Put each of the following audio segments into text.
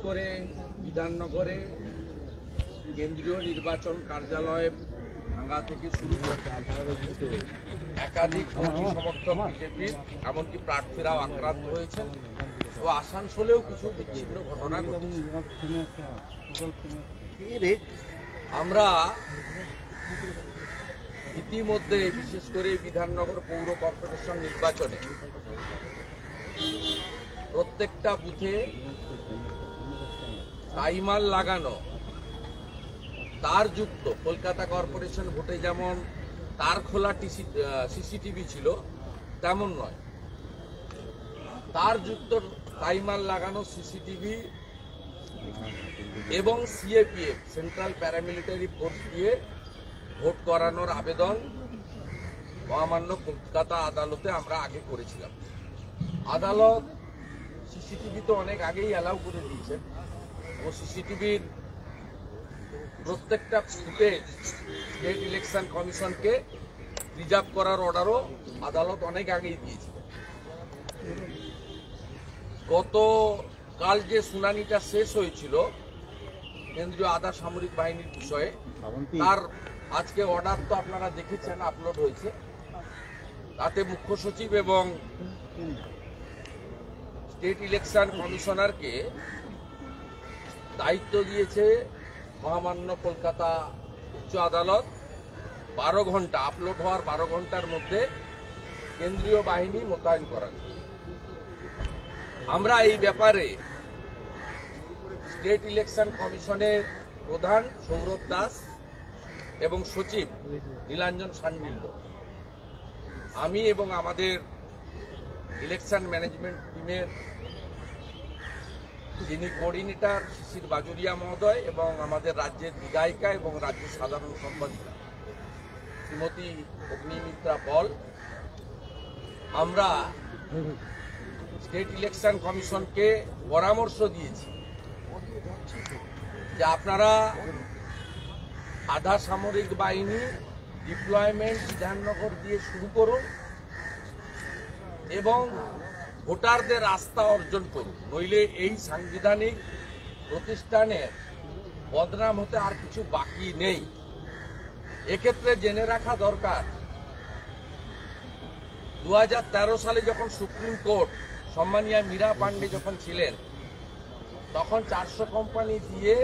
করে বিধাননগরে কেন্দ্রীয় নির্বাচন কার্যালয় ভাঙা থেকে শুরু করে একাধিক কর্মী সমর্থক বিজেপির এমনকি প্রার্থীরাও আক্রান্ত হয়েছেন ও আসানসোলেও কিছু বিচ্ছিন্ন ঘটনা ঘটেছে। আমরা ইতিমধ্যে বিশেষ করে বিধাননগর পৌর কর্পোরেশন নির্বাচনে প্রত্যেকটা বুথে টাইমার লাগানো তার যুক্ত কলকাতা কর্পোরেশন ভোটে যেমন তার খোলা সিসিটিভি ছিল তেমন নয়, তার যুক্ত টাইমার লাগানো সিসিটিভি এবং সিএপিএফ সেন্ট্রাল প্যারামিলিটারি ফোর্স দিয়ে ভোট করানোর আবেদন মহামান্য কলকাতা আদালতে আমরা আগে করেছিলাম। আদালত সিসিটিভি তো অনেক আগেই অ্যালাউ করে দিয়েছেন ও সিসিটিভির প্রত্যেকটা ফুটেজ স্টেট ইলেকশন কমিশনকে রিজার্ভ করার অর্ডারও আদালত অনেক আগেই দিয়েছিল। গতকাল যে শুনানিটা শেষ হয়েছিল কেন্দ্রীয় আধা সামরিক বাহিনীর বিষয়ে, তার আজকে অর্ডার তো আপনারা দেখেছেন, আপলোড হয়েছে। তাতে মুখ্য সচিব এবং স্টেট ইলেকশন কমিশনারকে দায়িত্ব দিয়েছে মহামান্য কলকাতা উচ্চ আদালত 12 ঘন্টা আপলোড হওয়ার 12 ঘন্টার মধ্যে কেন্দ্রীয় বাহিনী মোতায়েন করার। আমরা এই ব্যাপারে স্টেট ইলেকশন কমিশনের প্রধান সৌরভ দাস এবং সচিব নীলাঞ্জন সান্ডিল্য, আমি এবং আমাদের ইলেকশন ম্যানেজমেন্ট টিমের যিনি কোঅর্ডিনেটর শিশির বাজুরিয়া মহোদয় এবং আমাদের রাজ্যের বিধায়িকা এবং রাজ্য সাধারণ সম্পাদিকা শ্রীমতী অগ্নিমিত্রা পল, আমরা স্টেট ইলেকশন কমিশনকে পরামর্শ দিয়েছি যে আপনারা আধা সামরিক বাহিনী ডিপ্লয়মেন্ট বিধাননগর দিয়ে শুরু করুন এবং ভোটারদের আস্থা অর্জন করুন, নইলে এই সাংবিধানিক প্রতিষ্ঠানের বদনাম হতে আর কিছু বাকি নেই। এক্ষেত্রে জেনে রাখা দরকার 2013 সালে যখন সুপ্রিম কোর্ট সম্মানীয় মীরা পান্ডে যখন ছিলেন তখন 400 কোম্পানি দিয়ে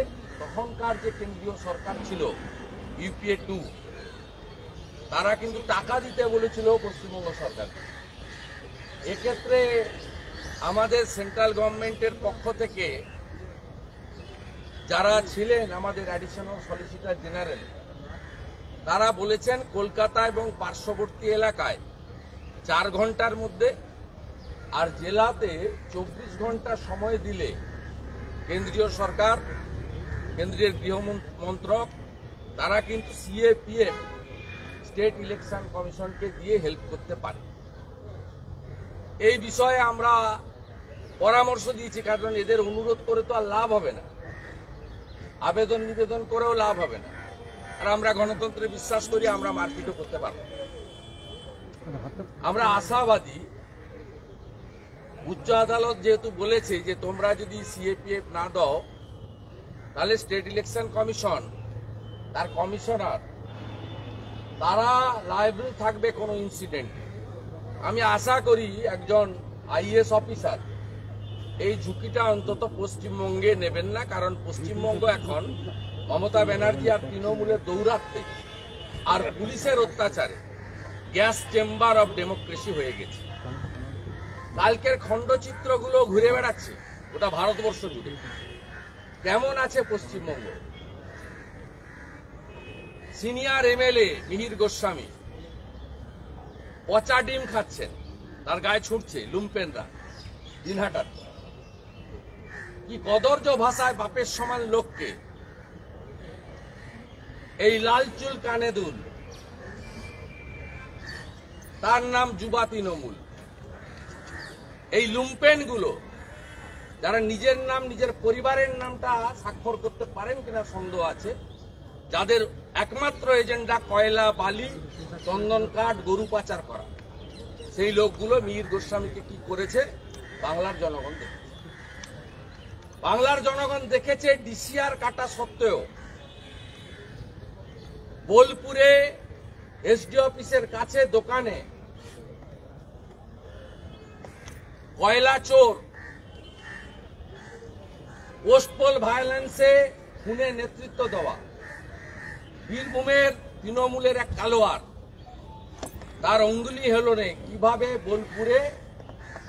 তখনকার যে কেন্দ্রীয় সরকার ছিল ইউপিএ 2, তারা কিন্তু টাকা দিতে বলেছিল পশ্চিমবঙ্গ সরকার। এক্ষেত্রে আমাদের সেন্ট্রাল গভর্নমেন্টের পক্ষ থেকে যারা ছিলেন আমাদের অ্যাডিশনাল সলিসিটর জেনারেল, তারা বলেছেন কলকাতা এবং পার্শ্ববর্তী এলাকায় 4 ঘন্টার মধ্যে আর জেলাতে 24 ঘন্টা সময় দিলে কেন্দ্রীয় সরকার, কেন্দ্রীয় গৃহ মন্ত্রক তারা কিন্তু সিএপিএফ স্টেট ইলেকশন কমিশনকে দিয়ে হেল্প করতে পারে। এই বিষয়ে আমরা পরামর্শ দিয়েছি, কারণ এদের অনুরোধ করে তো আর লাভ হবে না, আবেদন নিবেদন করেও লাভ হবে না। আর আমরা গণতন্ত্রে বিশ্বাস করি, আমরা মারপিটও করতে পারব। আমরা আশাবাদী উচ্চ আদালত যেহেতু বলেছে যে তোমরা যদি সিএপিএফ না দাও তাহলে স্টেট ইলেকশন কমিশন তার কমিশনার তারা লায়াবল থাকবে কোনো ইনসিডেন্ট। আমি আশা করি একজন আইএএস অফিসার এই ঝুঁকিটা অন্তত পশ্চিমবঙ্গে নেবেন না, কারণ পশ্চিমবঙ্গ এখন মমতা ব্যানার্জি আর তৃণমূলের দৌরাত্মে আর পুলিশের অত্যাচারে গ্যাস চেম্বার অফ ডেমোক্রেসি হয়ে গেছে। কালকের খণ্ডচিত্রগুলো ঘুরে বেড়াচ্ছে ওটা ভারতবর্ষ জুড়ে। কেমন আছে পশ্চিমবঙ্গ? সিনিয়র এমএলএ মিহির গোস্বামী পচা ডিম খাচ্ছেন, তার গায়ে ছুটছে লুম্পেনরা দিনহাটার। কি কদর্য ভাষায় বাপের সমান লোককে এই লাল চুল কানে দুল, তার নাম যুবা তৃণমূল। এই লুম্পেন গুলো যারা নিজের নাম নিজের পরিবারের নামটা স্বাক্ষর করতে পারেন কিনা সন্দেহ আছে, যাদের একমাত্র এজেন্ডা কয়লা, বালি, চন্দন কাঠ, গরু পাচার করা, সেই লোকগুলো মিহির গোস্বামীকে কি করেছে বাংলার জনগণ দেখেছে। বাংলার জনগণ দেখেছে ডিসিআর কাটা সত্ত্বেও বোলপুরে এসডি অফিসের কাছে দোকানে কয়লা চোর পোস্টপোল ভায়োলেন্সে খুনে নেতৃত্ব দেওয়া বীরভূমের তৃণমূলের এক কালোয়ার তার অঙ্গুলি হেলনে কিভাবে বোলপুরে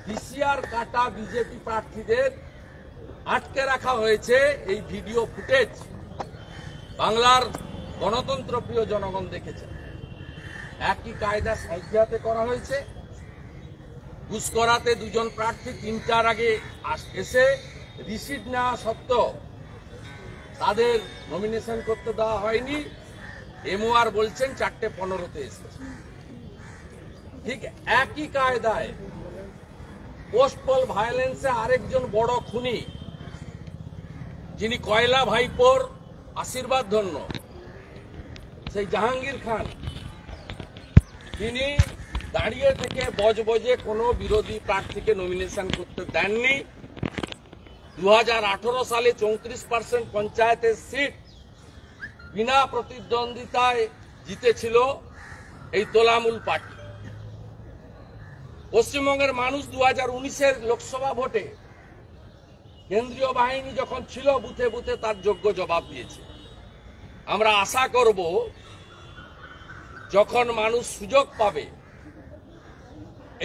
ডিসিআর কাটা বিজেপি প্রার্থীদের আটকে রাখা হয়েছে এই ভিডিও ফুটেজ বাংলার গণতন্ত্র প্রিয় জনগণ দেখেছে। একই কায়দা সাইকিয়াতে করা হয়েছে। ঘুষ করাতে দুজন প্রার্থী 3টার আগে এসে রিসিট নেওয়া সত্ত্বেও তাদের নমিনেশন করতে দেওয়া হয়নি। এমওআর বলছেন 4:15-তে এসেছে। ঠিক একই কায়দায় পোস্টপোল ভায়োলেন্সে আরেকজন বড় খুনি যিনি কয়লা ভাইপোর আশীর্বাদ ধন্য সেই জাহাঙ্গীর খান, তিনি দাঁড়িয়ে থেকে বজবজে কোনো বিরোধী প্রার্থীকে নমিনেশন করতে দেননি। 2018 সালে 34% পঞ্চায়েতের সিট বিনা প্রতিদ্বন্দ্বিতায় জিতেছিল এই তোলামূল পার্টি। পশ্চিমবঙ্গের মানুষ 2019-এর লোকসভা ভোটে কেন্দ্রীয় বাহিনী যখন ছিল বুথে বুথে তার যোগ্য জবাব দিয়েছে। আমরা আশা করব যখন মানুষ সুযোগ পাবে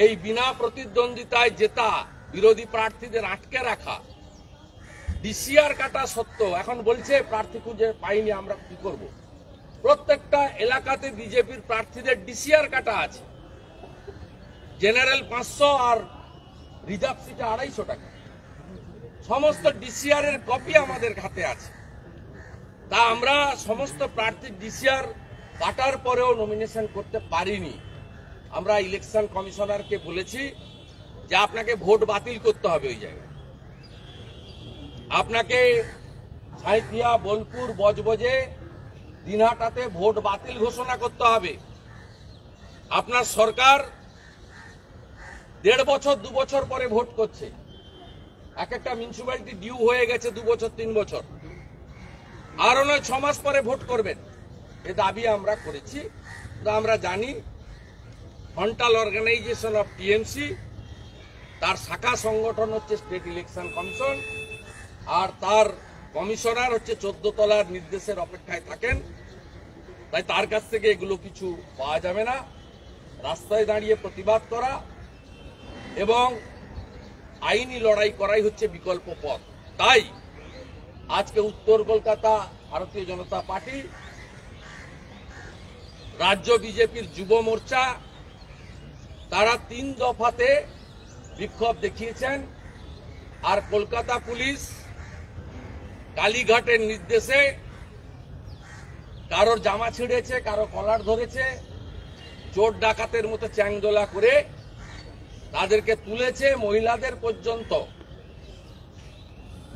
এই বিনা প্রতিদ্বন্দ্বিতায় জেতা বিরোধী প্রার্থীদের আটকে রাখা ডিসিআর কাটা সত্ত্বেও এখন বলছে প্রার্থী খুঁজে পাইনি, আমরা কি করব? প্রত্যেকটা এলাকাতে বিজেপির প্রার্থীদের ডিসিআর কাটা আছে। জেনারেল 500 আর রিজার্ভ সিটে 250 টাকা। সমস্ত ডিসিআর এর কপি আমাদের হাতে আছে। তা আমরা সমস্ত প্রার্থীর ডিসিআর কাটার পরেও নমিনেশন করতে পারিনি। আমরা ইলেকশন কমিশনারকে বলেছি যে আপনাকে ভোট বাতিল করতে হবে, ওই জায়গায় আপনাকে সাঁইথিয়া, বোলপুর, বজবজে, দিনহাটাতে ভোট বাতিল ঘোষণা করতে হবে। আপনার সরকার 1.5 বছর 2 বছর পরে ভোট করছে। এক একটা মিউনিসিপ্যালিটি ডিউ হয়ে গেছে 2 বছর 3 বছর, আরো নয় 6 মাস পরে ভোট করবেন। এ দাবি আমরা করেছি। আমরা জানি ফ্রন্টাল অর্গানাইজেশন অফ টিএমসি, তার শাখা সংগঠন হচ্ছে স্টেট ইলেকশন কমিশন, আর তার কমিশনার হচ্ছে 14 তলার নির্দেশের অপেক্ষায় থাকেন। তাই তার কাছ থেকে এগুলো কিছু পাওয়া যাবে না। রাস্তায় দাঁড়িয়ে প্রতিবাদ করা এবং আইনি লড়াই করাই হচ্ছে বিকল্প পথ। তাই আজকে উত্তর কলকাতা ভারতীয় জনতা পার্টি, রাজ্য বিজেপির যুব মোর্চা, তারা 3 দফাতে বিক্ষোভ দেখিয়েছেন। আর কলকাতা পুলিশ কালীঘাটের নির্দেশে কারোর জামা ছিঁড়েছে, কারো কলার ধরেছে, চোর ডাকাতের মতো চ্যাংদোলা করে তাদেরকে তুলেছে। মহিলাদের পর্যন্ত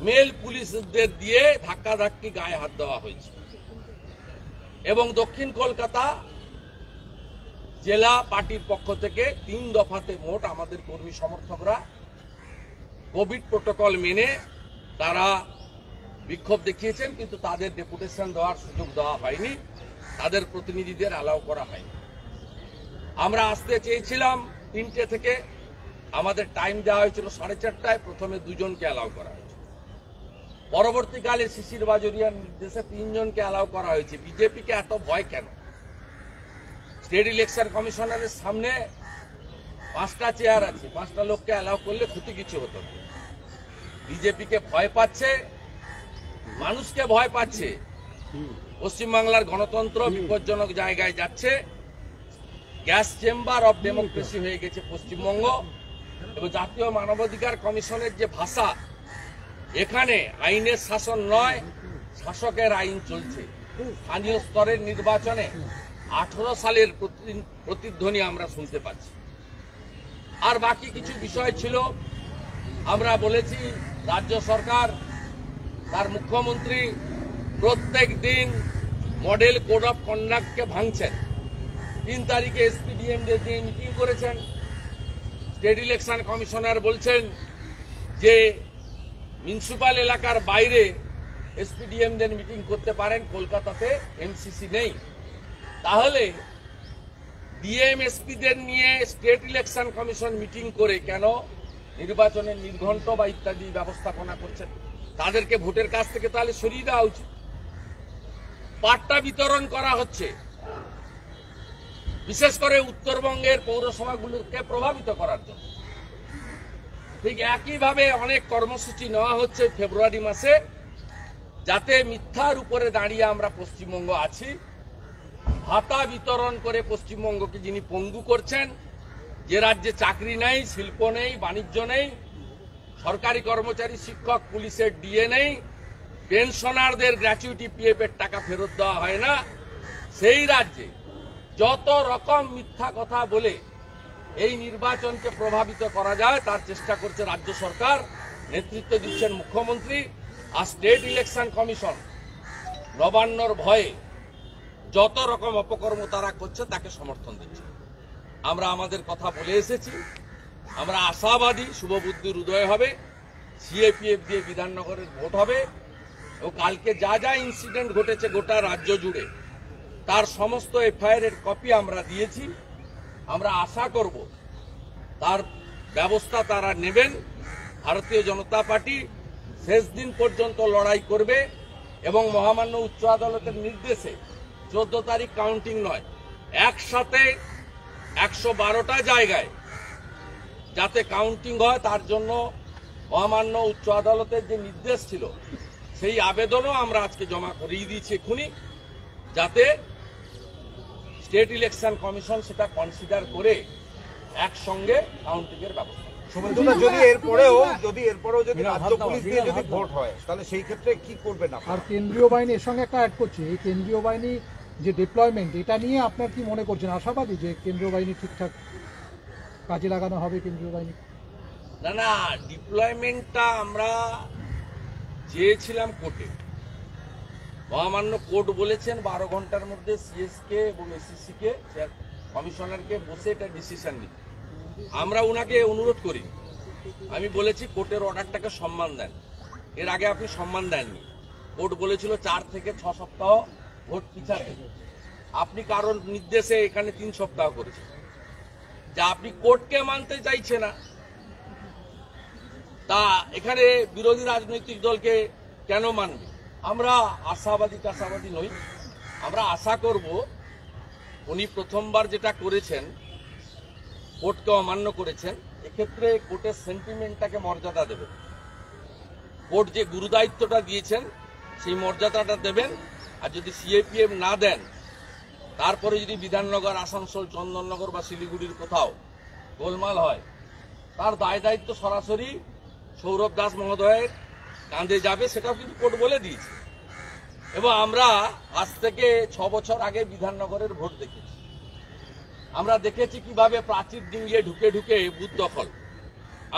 মেল পুলিশদের দিয়ে ধাক্কাধাক্কি, গায়ে হাত দেওয়া হয়েছে। এবং দক্ষিণ কলকাতা জেলা পার্টির পক্ষ থেকে 3 দফাতে মোট আমাদের কর্মী সমর্থকরা কোভিড প্রোটোকল মেনে তারা বিক্ষোভ দেখিয়েছেন, কিন্তু তাদের ডেপুটেশন দেওয়ার সুযোগ দেওয়া হয়নি, তাদের প্রতিনিধিদের অ্যালাউ করা হয়নি। আমরা আসতে চেয়েছিলাম 3টে থেকে, আমাদের টাইম দেওয়া হয়েছিল 4:30টায়। প্রথমে 2 জনকে অ্যালাউ করা হয়েছে, পরবর্তীকালে শিশির বাজরিয়ার নির্দেশে 3 জনকে অ্যালাউ করা হয়েছে। বিজেপিকে এত ভয় কেন? স্টেট ইলেকশন কমিশনারের সামনে 5টা চেয়ার আছে, 5টা লোককে অ্যালাউ করলে ক্ষতি কিছু হতো না। বিজেপিকে ভয় পাচ্ছে, মানুষকে ভয় পাচ্ছে। পশ্চিমবাংলার গণতন্ত্র বিপজ্জনক জায়গায় যাচ্ছে। গ্যাস চেম্বার অব ডেমোক্রেসি হয়ে গেছে পশ্চিমবঙ্গ। এবং জাতীয় মানবাধিকার কমিশনের যে ভাষা, এখানে আইনের শাসন নয়, শাসকের আইন চলছে। স্থানীয় স্তরের নির্বাচনে 18 সালের প্রতিধ্বনি আমরা শুনতে পাচ্ছি। আর বাকি কিছু বিষয় ছিল, আমরা বলেছি রাজ্য সরকার, তার মুখ্যমন্ত্রী প্রত্যেক দিন মডেল কোড অফ কন্ডাক্টকে ভাঙছেন। 3 তারিখে এসপিডিএমদের দিয়ে মিটিং করেছেন। স্টেট ইলেকশন কমিশনার বলছেন যে মিউনিসিপাল এলাকার বাইরে এসপিডিএমদের মিটিং করতে পারেন, কলকাতাতে এমসিসি নেই। তাহলে ডিএম এসপিদের নিয়ে স্টেট ইলেকশন কমিশন মিটিং করে কেন নির্বাচনের নির্ঘণ্ট বা ইত্যাদি ব্যবস্থাপনা করছেন? তাদেরকে ভোটের কাছ থেকে তাহলে সরিয়ে দেওয়া উচিত। পাট্টা বিতরণ করা হচ্ছে বিশেষ করে উত্তরবঙ্গের পৌরসভাগুলোকে প্রভাবিত করার জন্য। ঠিক একইভাবে অনেক কর্মসূচি নেওয়া হচ্ছে ফেব্রুয়ারি মাসে, যাতে মিথ্যার উপরে দাঁড়িয়ে আমরা পশ্চিমবঙ্গ আছি, ভাতা বিতরণ করে পশ্চিমবঙ্গকে যিনি পঙ্গু করছেন, যে রাজ্যে চাকরি নেই, শিল্প নেই, বাণিজ্য নেই, সরকারি কর্মচারী, শিক্ষক, পুলিশের ডিএ নেই, পেনশনারদের গ্র্যাচুইটি পিএফ এর টাকা ফেরত দেওয়া হয় না, সেই রাজ্যে যত রকম মিথ্যা কথা বলে এই নির্বাচনকে প্রভাবিত করা যায় তার চেষ্টা করছে রাজ্য সরকার, নেতৃত্ব দিচ্ছেন মুখ্যমন্ত্রী। আর স্টেট ইলেকশন কমিশন নবান্নর ভয়ে যত রকম অপকর্ম তারা করছে তাকে সমর্থন দিচ্ছে। আমরা আমাদের কথা বলে এসেছি, আমরা আশাবাদী শুভবুদ্ধির উদয় হবে, সিএপিএফ দিয়ে বিধাননগরের ভোট হবে এবং কালকে যা যা ইনসিডেন্ট ঘটেছে গোটা রাজ্য জুড়ে তার সমস্ত এফআইআর এর কপি আমরা দিয়েছি। আমরা আশা করব তার ব্যবস্থা তারা নেবেন। ভারতীয় জনতা পার্টি শেষ দিন পর্যন্ত লড়াই করবে এবং মহামান্য উচ্চ আদালতের নির্দেশে 14 তারিখ কাউন্টিং নয়, একসাথে 112টা জায়গায় যাতে কাউন্টিং হয় তার জন্য মহামান্য উচ্চ আদালতের যে নির্দেশ ছিল সেই আবেদনও আমরা আজকে জমা করিয়ে দিয়েছি এক্ষুনি, যাতে স্টেট ইলেকশন কমিশন সেটা কনসিডার করে একসঙ্গে কাউন্টিং এর ব্যবস্থা। যদি এরপরেও যদি রাজ্য পুলিশ দিয়ে যদি ভোট হয় তাহলে সেই ক্ষেত্রে কি করবেন? আর কেন্দ্রীয় বাহিনী এর সঙ্গে একটা অ্যাড করছে, এই কেন্দ্রীয় বাহিনী যে ডিপ্লয়মেন্ট, এটা নিয়ে আপনার কি মনে করছেন? আশাবাদী যে কেন্দ্রীয় বাহিনী ঠিকঠাক কাজে লাগানো হবে কেন্দ্রীয় বাহিনী? না, ডিপ্লয়মেন্টটা আমরা চেয়েছিলাম কোর্টে। মহামান্য কোর্ট বলেছেন 12 ঘন্টার মধ্যে সিএসকে এবং এসিসি কে কমিশনারকে বসে এটা ডিসিশন নিতে। আমরা উনাকে অনুরোধ করি, আমি বলেছি কোর্টের অর্ডারটাকে সম্মান দেন। এর আগে আপনি সম্মান দেননি। কোর্ট বলেছিল 4 থেকে 6 সপ্তাহ ভোট পিছাতে, আপনি কারোর নির্দেশে এখানে 3 সপ্তাহ করেছেন। যা আপনি কোর্টকে মানতে চাইছে না, তা এখানে বিরোধী রাজনৈতিক দলকে কেন মানবে? আমরা আশাবাদী নই। আমরা আশা করব উনি প্রথমবার যেটা করেছেন, কোর্টকে অমান্য করেছেন, এক্ষেত্রে কোর্টের সেন্টিমেন্টটাকে মর্যাদা দেবেন। কোর্ট যে গুরুদায়িত্বটা দিয়েছেন সেই মর্যাদাটা দেবেন। আর যদি সিএপিএফ না দেন, তারপরে যদি বিধাননগর, আসানসোল, চন্দননগর বা শিলিগুড়ির কোথাও গোলমাল হয়, তার দায় দায়িত্ব সরাসরি সৌরভ দাস মহোদয়ের কাঁধে যাবে, সেটাও কিন্তু কোর্ট বলে দিয়েছে। এবং আমরা আজ থেকে 6 বছর আগে বিধাননগরের ভোট দেখেছি। আমরা দেখেছি কিভাবে প্রাচীর ডিঙ্গিয়ে ঢুকে ঢুকে বুথ দখল।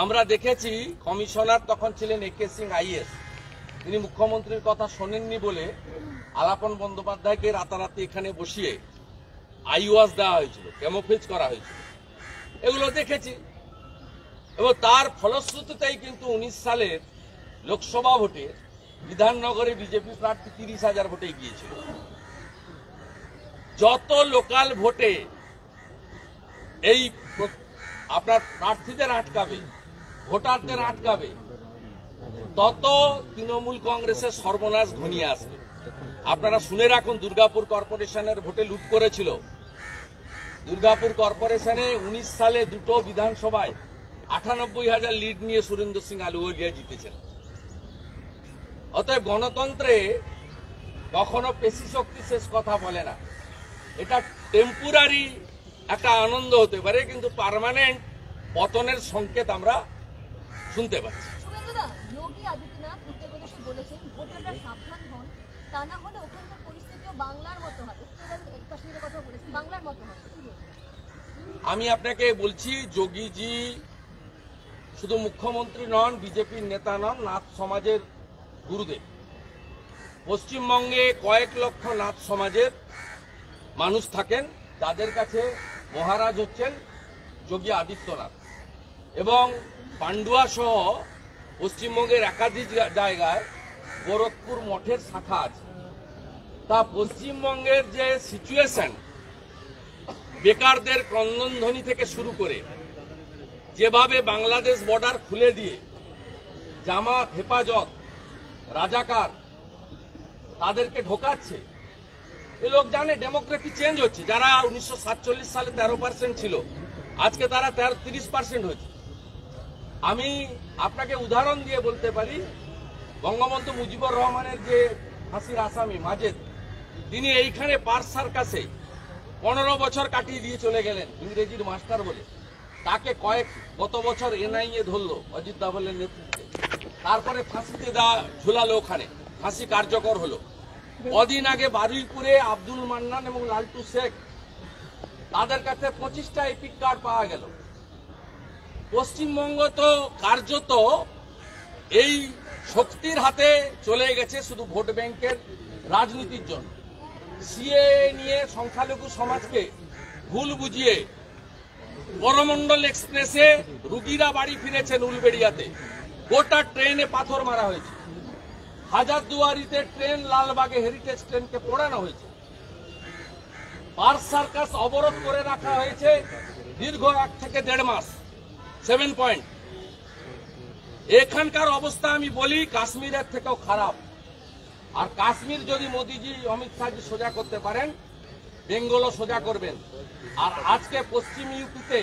আমরা দেখেছি কমিশনার তখন ছিলেন একে সিং আইএস, তিনি মুখ্যমন্ত্রীর কথা শোনেননি বলে আলাপন বন্দ্যোপাধ্যায়কে রাতারাতি এখানে বসিয়ে আইওয়াজ দেওয়া হয়েছিল, ক্যামোফ্লেজ করা হয়েছিল। এগুলো দেখেছি এবং তার ফলশ্রুতিতেই কিন্তু 19 সালের লোকসভা ভোটে বিধাননগরে বিজেপি প্রার্থী 30,000 ভোটে গিয়েছিল। যত লোকাল ভোটে এই আপনার প্রার্থীদের আটকাবে, ভোটারদের আটকাবে, তত তৃণমূল কংগ্রেসের সর্বনাশ ঘনিয়ে আসবে। আপনারা শুনে রাখুন, দুর্গাপুর কর্পোরেশনের ভোটে লুট করেছিল। দুর্গাপুর কর্পোরেশনে 19 সালে 2টো বিধানসভায় 98,000 লিড নিয়ে সুরেন্দ্র সিং আলুওয়ালিয়া জিতেছেন। অতএব গণতন্ত্রে কখনো পেশি শক্তি শেষ কথা বলে না। এটা টেম্পোরারি একটা আনন্দ হতে পারে, কিন্তু পার্মানেন্ট পতনের সংকেত আমরা শুনতে পাচ্ছি। যোগী আদিত্যনাথ উত্তরপ্রদেশে বলেছেন ভোটাররা সাবধান হন, তা না হলে ওখানকার পরিস্থিতিও বাংলার মতো হবে। কাশ্মীরের কথা বলেছেন, বাংলার মতো হবে। আমি আপনাকে বলছি, যোগীজি শুধু মুখ্যমন্ত্রী নন, বিজেপির নেতা নন, নাথ সমাজের গুরুদেব। পশ্চিমবঙ্গে কয়েক লক্ষ নাথ সমাজের মানুষ থাকেন, যাদের কাছে মহারাজ হচ্ছেন যোগী আদিত্যনাথ। এবং পান্ডুয়া সহ পশ্চিমবঙ্গের একাধিক জায়গায় গোরখপুর মঠের শাখা আছে। তা পশ্চিমবঙ্গের যে সিচুয়েশন, বেকারদের ক্রন্দনধ্বনি থেকে শুরু করে যেভাবে বাংলাদেশ বর্ডার খুলে দিয়ে জামাত, হেফাজত, রাজাকার তাদেরকে ঢোকাচ্ছে, এ লোক জানে ডেমোক্রেসি চেঞ্জ হচ্ছে। যারা 1947 সালে 13% ছিল, আজকে তারা 30% হয়েছে। আমি আপনাকে উদাহরণ দিয়ে বলতে পারি, বঙ্গবন্ধু মুজিবুর রহমানের যে ফাঁসির আসামি মাজেদ, তিনি এইখানে পার্ক সার্কাসে 15 বছর কাটিয়ে দিয়ে চলে গেলেন ইংরেজির মাস্টার বলে। তাকে গত বছর এনআইএ ধরলো অজিত দাভালের নেতৃত্বে, তারপরে ফাঁসিতে ঝুলালো, ওখানে ফাঁসি কার্যকর হলো। কদিন আগে বারুইপুরে আব্দুল মান্নান এবং লালটু শেখ, তাদের কাছে 25টা এপিক কার্ড পাওয়া গেল। পশ্চিমবঙ্গ তো কার্যত এই শক্তির হাতে চলে গেছে শুধু ভোট ব্যাংকের রাজনীতির জন্য। সিএ নিয়ে সংখ্যালঘু সমাজকে ভুল বুঝিয়ে করমণ্ডল এক্সপ্রেসে রুগীরা বাড়ি ফিরেছেন উলবেড়িয়াতে, গোটা ট্রেনে পাথর মারা হয়েছে। হাজারদুয়ারিতে ট্রেন, লালবাগে হেরিটেজ ট্রেনকে পোড়ানো হয়েছে। পার্ক সার্কাস অবরোধ করে রাখা হয়েছে দীর্ঘ 1 থেকে 1.5 মাস। 7 পয়েন্ট। এখানকার অবস্থা আমি বলি কাশ্মীরের থেকেও খারাপ। আর কাশ্মীর যদি মোদিজি, অমিত শাহজি সোজা করতে পারেন, বেঙ্গলও সোজা করবেন। আর আজকে পশ্চিম ইউপিতে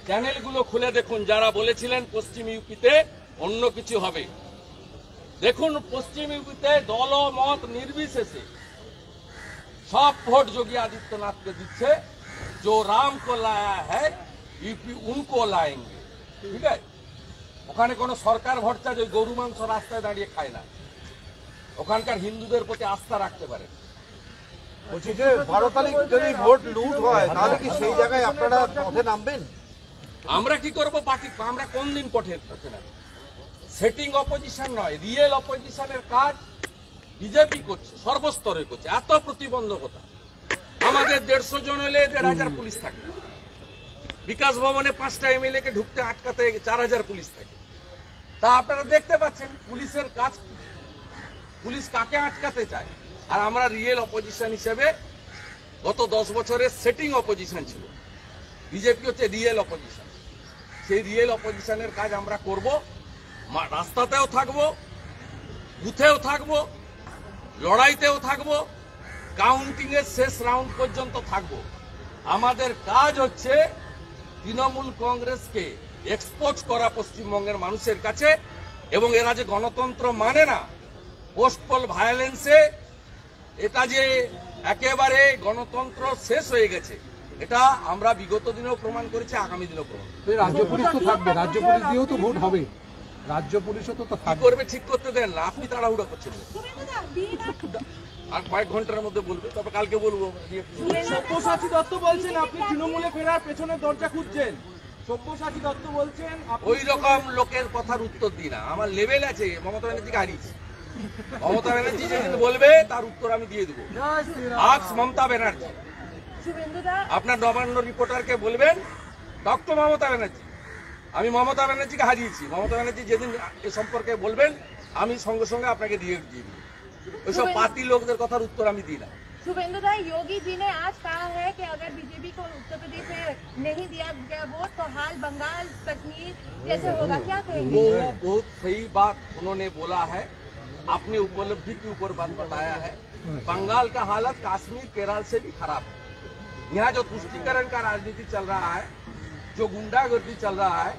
চ্যানেলগুলো খুলে দেখুন, যারা বলেছিলেন পশ্চিম ইউপিতে অন্য কিছু হবে, দেখুন পশ্চিম ইউপিতে দল মত নির্বিশেষে সব ভোট যোগী আদিত্যনাথকে দিচ্ছে। जो राम को लाया है यूपी उनको लाएंगे। ঠিক আছে, ওখানে কোনো সরকার ভরসা যে গরু মাংস রাস্তায় দাঁড়িয়ে খায় না, ওখানকার হিন্দুদের প্রতি আস্থা রাখতে পারে। বলছি যে 12 তারিখ যদি ভোট লুট হয়, তাহলে কি সেই জায়গায় আপনারা পথে নামবেন? আমরা কি করব? পার্টি আমরা কোন দিন পথে নামব? সেটিং অপোজিশন নয়, রিয়েল অপোজিশনের কাজ বিজেপি করছে, সর্বস্তরে করছে। এত প্রতিবন্ধকতা, আমাদের 150 জন হলে 1500 পুলিশ থাকে, বিকাশ ভবনে 5টা এমএলএ কে ঢুকতে আটকাতে 4000 পুলিশ থাকে। তা আপনারা দেখতে পাচ্ছেন পুলিশের কাজ, পুলিশ কাকে আটকাতে চায়। আর আমরা রিয়েল অপোজিশন হিসেবে গত 10 বছরের সেটিং অপোজিশন ছিল, বিজেপি হচ্ছে রিয়েল অপোজিশন। সেই রিয়েল অপোজিশনের কাজ আমরা করব, রাস্তাতেও থাকবো, বুথেও থাকবো, লড়াইতেও থাকবো, কাউন্টিং এর শেষ রাউন্ড পর্যন্ত থাকবো। আমাদের কাজ হচ্ছে তৃণমূল কংগ্রেসকে এক্সপোজ করা পশ্চিমবঙ্গের মানুষের কাছে, এবং এরা যে গণতন্ত্র মানে না, পোস্টপল ভায়োলেন্সে এটা যে একেবারে গণতন্ত্র শেষ হয়ে গেছে, এটা আমরা বিগত দিনেও প্রমাণ করেছি, আগামী দিনেও প্রমাণ। রাজ্য পুলিশ তো থাকবে, রাজ্য পুলিশ দিয়েও তো ভোট হবে, রাজ্য পুলিশও তো থাকবে। করবে ঠিক করতে দেন না, আপনি তাড়াহুড়ো করছেন। আর কয়েক ঘন্টার মধ্যে বলবে, তবে কালকে বলবো। সব্যসাচী দত্ত বলছেন আপনি তৃণমূলে ফেরার পেছনে দরজা খুঁজছেন। সব্যসাচী দত্ত বলছেন ওই রকম লোকের কথার উত্তর দিই না, আমার লেভেল আছে। মমতা ব্যানার্জিকে হারিয়েছি, মমতা ব্যানার্জি যেদিন বলবে তার উত্তর আমি দিয়ে দেবো। আজ মমতা ব্যানার্জি, আপনার নবান্ন রিপোর্টারকে বলবেন ডক্টর মমতা ব্যানার্জি, আমি মমতা ব্যানার্জিকে হারিয়েছি। মমতা ব্যানার্জি যেদিন এ সম্পর্কে বলবেন, আমি সঙ্গে সঙ্গে আপনাকে দিয়ে দিব। ওইসব পার্টি লোকদের কথার উত্তর আমি দিই না। शुभेंदु दा, योगी जी ने आज कहा है कि अगर बीजेपी को उत्तर प्रदेश में नहीं दिया गया वोट तो हाल बंगाल कश्मीर जैसे होगा, क्या कहेंगे? वो बहुत सही बात उन्होंने बोला है, अपनी उपलब्धि के ऊपर बात बताया है। बंगाल का हालत कश्मीर केरल से भी खराब है। यहाँ जो तुष्टीकरण का राजनीति चल रहा है, जो गुंडागर्दी चल रहा है,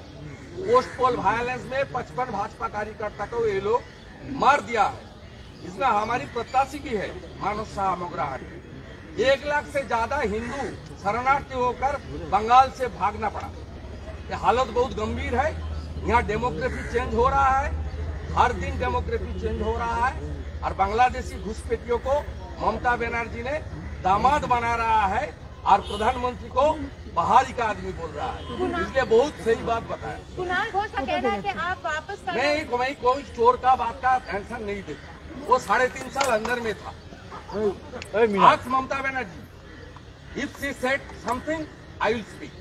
पोस्ट पोल वायलेंस में 55 भाजपा कार्यकर्ता को ये लोग मार दिया है। इसमें हमारी प्रत्याशी भी है मानव शाह मोगराहट। 1 लाख से ज्यादा हिंदू शरणार्थी होकर बंगाल से भागना पड़ा। ये हालत बहुत गंभीर है। यहाँ डेमोक्रेसी चेंज हो रहा है, हर दिन डेमोक्रेसी चेंज हो रहा है। और बांग्लादेशी घुसपैठियों को ममता बनर्जी ने दामाद बना रहा है और प्रधानमंत्री को बाहरी का आदमी बोल रहा है। इसलिए बहुत सही बात बताया। कुणाल घोष का कहना है कि आप वापस मैं कोई चोर का बात का टेंशन नहीं देता, वो 3.5 साल अंदर में था। Ask Mamata Banerjee, if she said something, I will speak.